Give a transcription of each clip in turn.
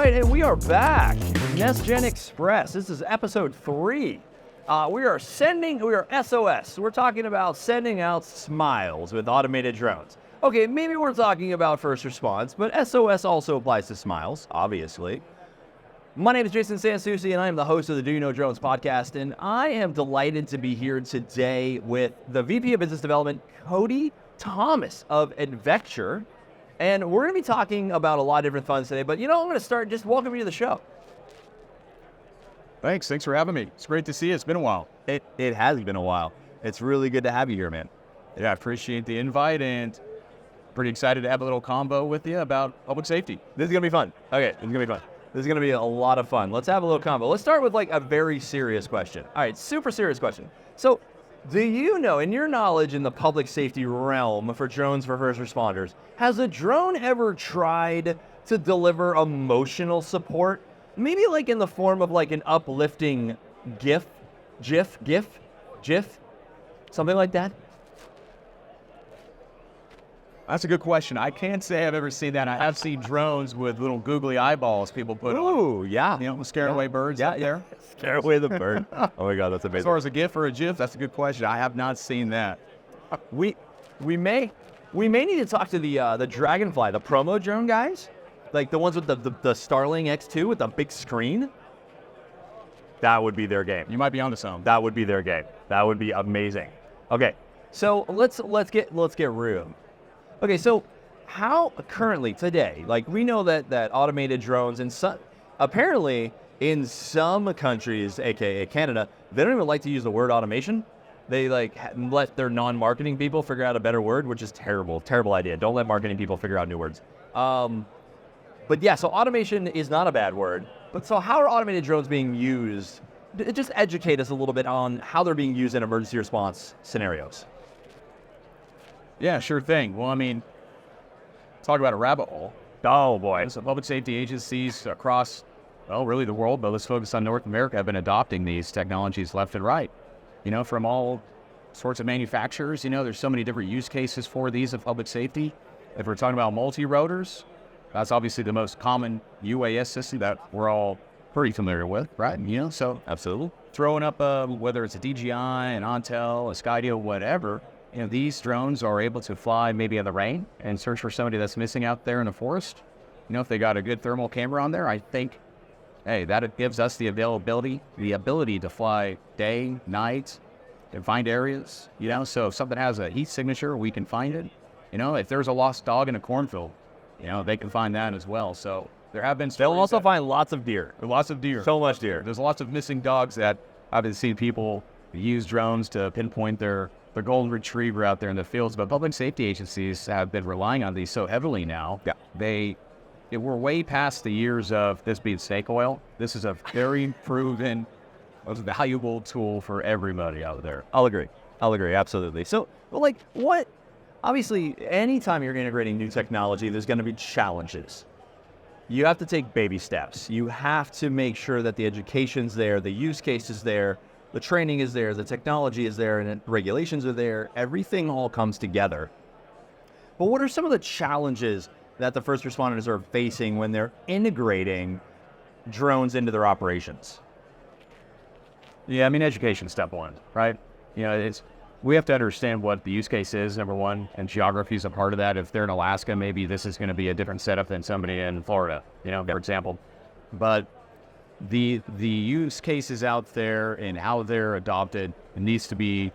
right, and we are back. NestGen Express. This is episode 3. We are SOS. We're talking about sending out smiles with automated drones. Okay, maybe we're talking about first response, but SOS also applies to smiles, obviously. My name is Jason San Souci, and I am the host of the Do You Know Drones podcast, and I am delighted to be here today with the VP of Business Development, Cody Thomas of Adventure. And we're going to be talking about a lot of different fun today, but I'm going to start just welcoming you to the show. Thanks for having me. It's great to see you. It's been a while. It has been a while. It's really good to have you here, man. Yeah, I appreciate the invite and pretty excited to have a little combo with you about public safety. This is going to be fun. Okay, this is going to be fun. This is going to be a lot of fun. Let's have a little combo. Let's start with like a very serious question. All right, super serious question. So, do you know, in your knowledge in the public safety realm for drones for first responders, has a drone ever tried to deliver emotional support? Maybe like in the form of like an uplifting GIF, something like that? That's a good question. I can't say I've ever seen that. I have seen drones with little googly eyeballs people put on. Ooh, yeah. Scare away birds out there. Scare away the bird. Oh my God, that's amazing. As far as a GIF or a GIF, that's a good question. I have not seen that. We may need to talk to the Dragonfly, the promo drone guys, like the ones with the Starling X2 with the big screen. That would be their game. You might be onto something. That would be their game. That would be amazing. Okay, so let's get real. Okay, so how currently today, like we know that automated drones and apparently in some countries, aka Canada, they don't even like to use the word automation. They like let their non-marketing people figure out a better word, which is terrible idea. Don't let marketing people figure out new words. But yeah, so automation is not a bad word. But so how are automated drones being used? Just educate us a little bit on how they're being used in emergency response scenarios. Yeah, sure thing. Well, I mean, talk about a rabbit hole. Oh boy. So public safety agencies across, really the world, but let's focus on North America, have been adopting these technologies left and right. From all sorts of manufacturers, there's so many different use cases for these in public safety. If we're talking about multi-rotors, that's obviously the most common UAS system that we're all pretty familiar with, right? So absolutely. Throwing up, whether it's a DJI, an Ontel, a Skydio, whatever, these drones are able to fly maybe in the rain and search for somebody that's missing out there in the forest. If they got a good thermal camera on there, I think, hey, that gives us the ability to fly day, night, and find areas, so if something has a heat signature, we can find it. If there's a lost dog in a cornfield, they can find that as well. So there have been They'll also find lots of deer. Lots of deer. So much deer. There's lots of missing dogs that I've been seeing people use drones to pinpoint their golden retriever out there in the fields, but public safety agencies have been relying on these so heavily now. Yeah. We're way past the years of this being snake oil. This is a very proven, most valuable tool for everybody out there. I'll agree, absolutely. So, obviously, anytime you're integrating new technology, there's going to be challenges. You have to take baby steps. You have to make sure that the education's there, the use case is there, the training is there, the technology is there, and the regulations are there. Everything all comes together. But what are some of the challenges that the first responders are facing when they're integrating drones into their operations? Yeah, I mean, education step one, right? We have to understand what the use case is, number one, and geography is a part of that. If they're in Alaska, maybe this is going to be a different setup than somebody in Florida, for example. But the use cases out there and how they're adopted needs to be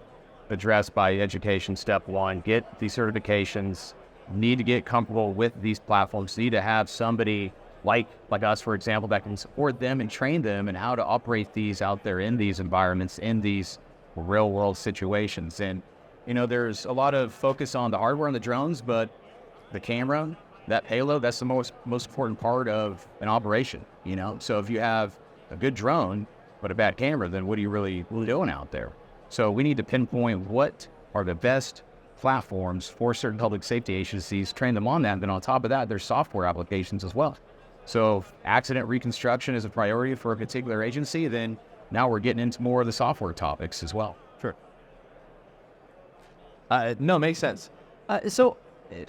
addressed by education step one. Get these certifications, need to get comfortable with these platforms, need to have somebody like us, for example, that can support them and train them and how to operate these out there in these environments, in these real world situations. And there's a lot of focus on the hardware on the drones, but the camera, that payload, that's the most important part of an operation. So if you have a good drone but a bad camera, then what are you really doing out there? So we need to pinpoint what are the best platforms for certain public safety agencies, train them on that, and then on top of that, there's software applications as well. So if accident reconstruction is a priority for a particular agency, then now we're getting into more of the software topics as well. Sure. No, makes sense. So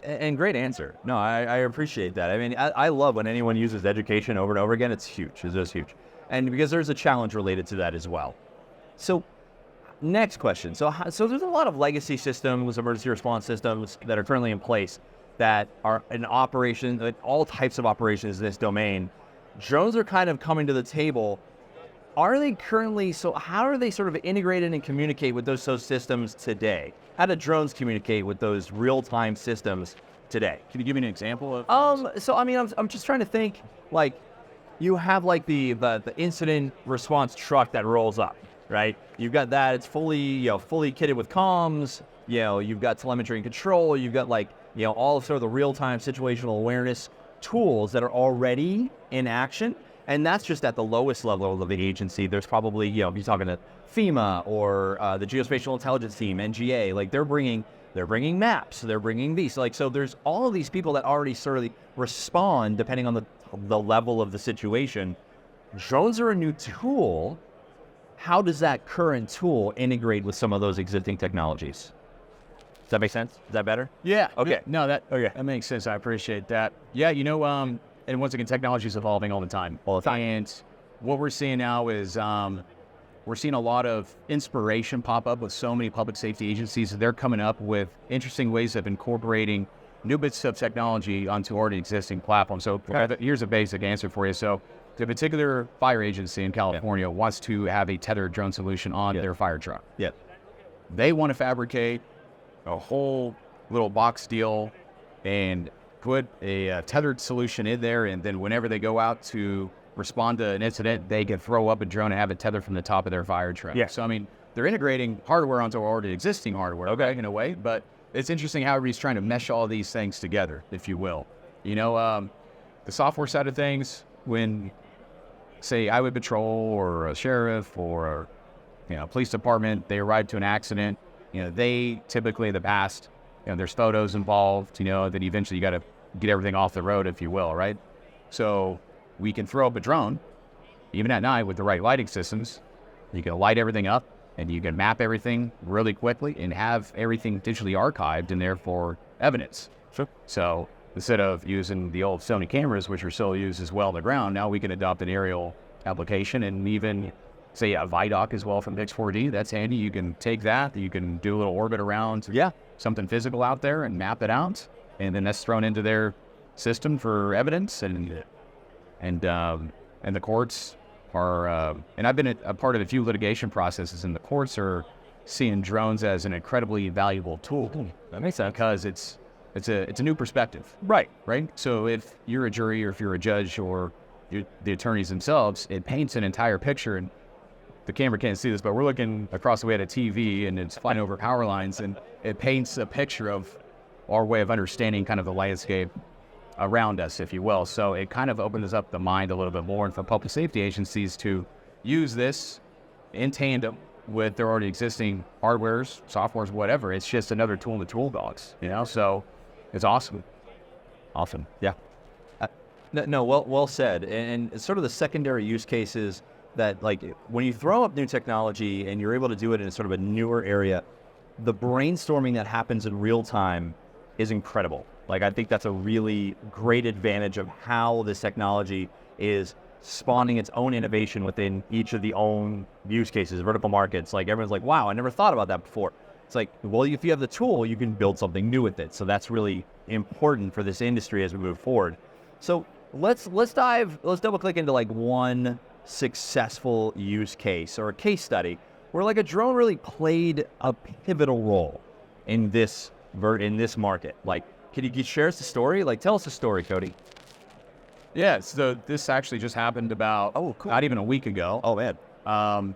And great answer. No, I appreciate that. I mean, I love when anyone uses education over and over again. It's huge. It's just huge. And because there's a challenge related to that as well. So next question. So there's a lot of legacy systems, emergency response systems that are currently in place that are in operation, all types of operations in this domain. Drones are kind of coming to the table. Are they currently, so how are they sort of integrated and communicate with those systems today? How do drones communicate with those real-time systems today? Can you give me an example of? So I mean, I'm just trying to think, like, you have like the incident response truck that rolls up, right? You've got that, it's fully kitted with comms, you've got telemetry and control, you've got like, all of sort of the real-time situational awareness tools that are already in action. And that's just at the lowest level of the agency. There's probably, if you're talking to FEMA or the Geospatial Intelligence Team, NGA, like they're bringing maps, they're bringing these. So there's all of these people that already sort of respond depending on the level of the situation. Drones are a new tool. How does that current tool integrate with some of those existing technologies? Does that make sense? Is that better? Yeah. Okay. No, that makes sense. I appreciate that. Yeah, and once again, technology is evolving all the time. And what we're seeing now is we're seeing a lot of inspiration pop up with so many public safety agencies. They're coming up with interesting ways of incorporating new bits of technology onto already existing platforms. So here's a basic answer for you. So the particular fire agency in California wants to have a tethered drone solution on their fire truck. Yeah. They want to fabricate a whole little box deal and put a tethered solution in there, and then whenever they go out to respond to an incident, they can throw up a drone and have it tethered from the top of their fire truck. Yeah. So, I mean, they're integrating hardware onto already existing hardware, in a way, but it's interesting how everybody's trying to mesh all these things together, if you will. The software side of things, when, say, Highway Patrol or a sheriff or a police department, they arrive to an accident, they typically in the past, there's photos involved, that eventually you got to get everything off the road, if you will, right? So we can throw up a drone, even at night with the right lighting systems. You can light everything up and you can map everything really quickly and have everything digitally archived in there for evidence. Sure. So instead of using the old Sony cameras, which are still used as well on the ground, now we can adopt an aerial application and even say a ViDoc as well from Pix4D. That's handy. You can take that, you can do a little orbit around something physical out there and map it out, and then that's thrown into their system for evidence. And the courts are, and I've been a part of a few litigation processes, and the courts are seeing drones as an incredibly valuable tool. That makes sense. Because it's a new perspective. Right. So if you're a jury or if you're a judge or the attorneys themselves, it paints an entire picture. And the camera can't see this, but we're looking across the way at a TV and it's flying over power lines, and it paints a picture of our way of understanding kind of the landscape around us, if you will. So it kind of opens up the mind a little bit more, and for public safety agencies to use this in tandem with their already existing hardwares, softwares, whatever. It's just another tool in the toolbox, so it's awesome. Awesome. Yeah. Well said. And sort of the secondary use cases that, like, when you throw up new technology and you're able to do it in sort of a newer area, the brainstorming that happens in real time is incredible. Like, I think that's a really great advantage of how this technology is spawning its own innovation within each of the own use cases, vertical markets. Like, everyone's like, wow, I never thought about that before. It's like, well, if you have the tool, you can build something new with it. So that's really important for this industry as we move forward. So let's double click into like one successful use case or a case study where like a drone really played a pivotal role in this market. Like, can you share us the story? Like, tell us the story, Cody. Yeah, so this actually just happened about not even a week ago. Oh, man.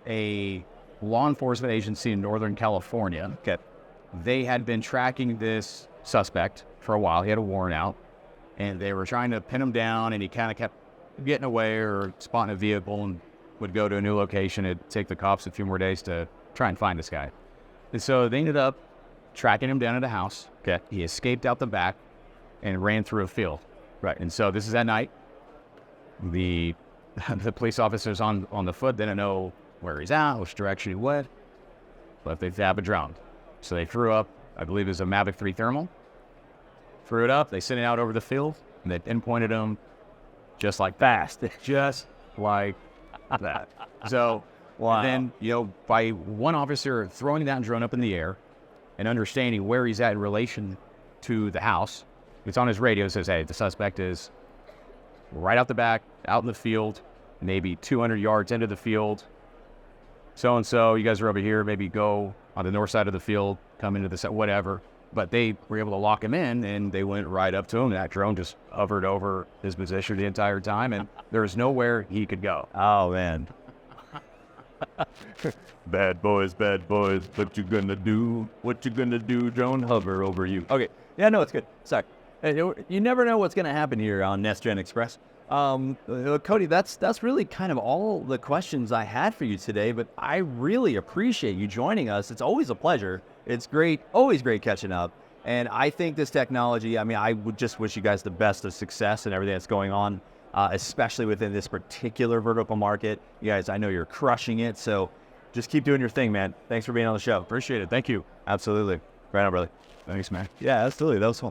A law enforcement agency in Northern California. Okay. They had been tracking this suspect for a while. He had a warrant out, and they were trying to pin him down, and he kind of kept getting away or spotting a vehicle and would go to a new location. It'd take the cops a few more days to try and find this guy. And so they ended up tracking him down at a house. Okay. He escaped out the back and ran through a field. Right. And so this is at night. The police officers on the foot didn't know where he's at, which direction he went, but they have a drone. So they threw up, I believe it was a Mavic 3 thermal, threw it up, they sent it out over the field, and they pinpointed them just like Fast. just like that. So Wow. then, by one officer throwing that drone up in the air and understanding where he's at in relation to the house, it's on his radio, says, hey, the suspect is right out the back, out in the field, maybe 200 yards into the field. So-and-so, you guys are over here, maybe go on the north side of the field, come into the side, whatever. But they were able to lock him in, and they went right up to him. That drone just hovered over his position the entire time, and there was nowhere he could go. Oh, man. Bad boys, what you gonna do? What you gonna do? Drone hover over you. Okay. Yeah, no, it's good. Sorry. You never know what's going to happen here on NestGen Express. Cody, that's really kind of all the questions I had for you today, but I really appreciate you joining us. It's always a pleasure. It's great, always great catching up. And I think this technology, I mean, I would just wish you guys the best of success and everything that's going on, especially within this particular vertical market. You guys, I know you're crushing it, so just keep doing your thing, man. Thanks for being on the show. Appreciate it. Thank you. Absolutely. Right on, brother. Thanks, man. Yeah, absolutely. That was fun.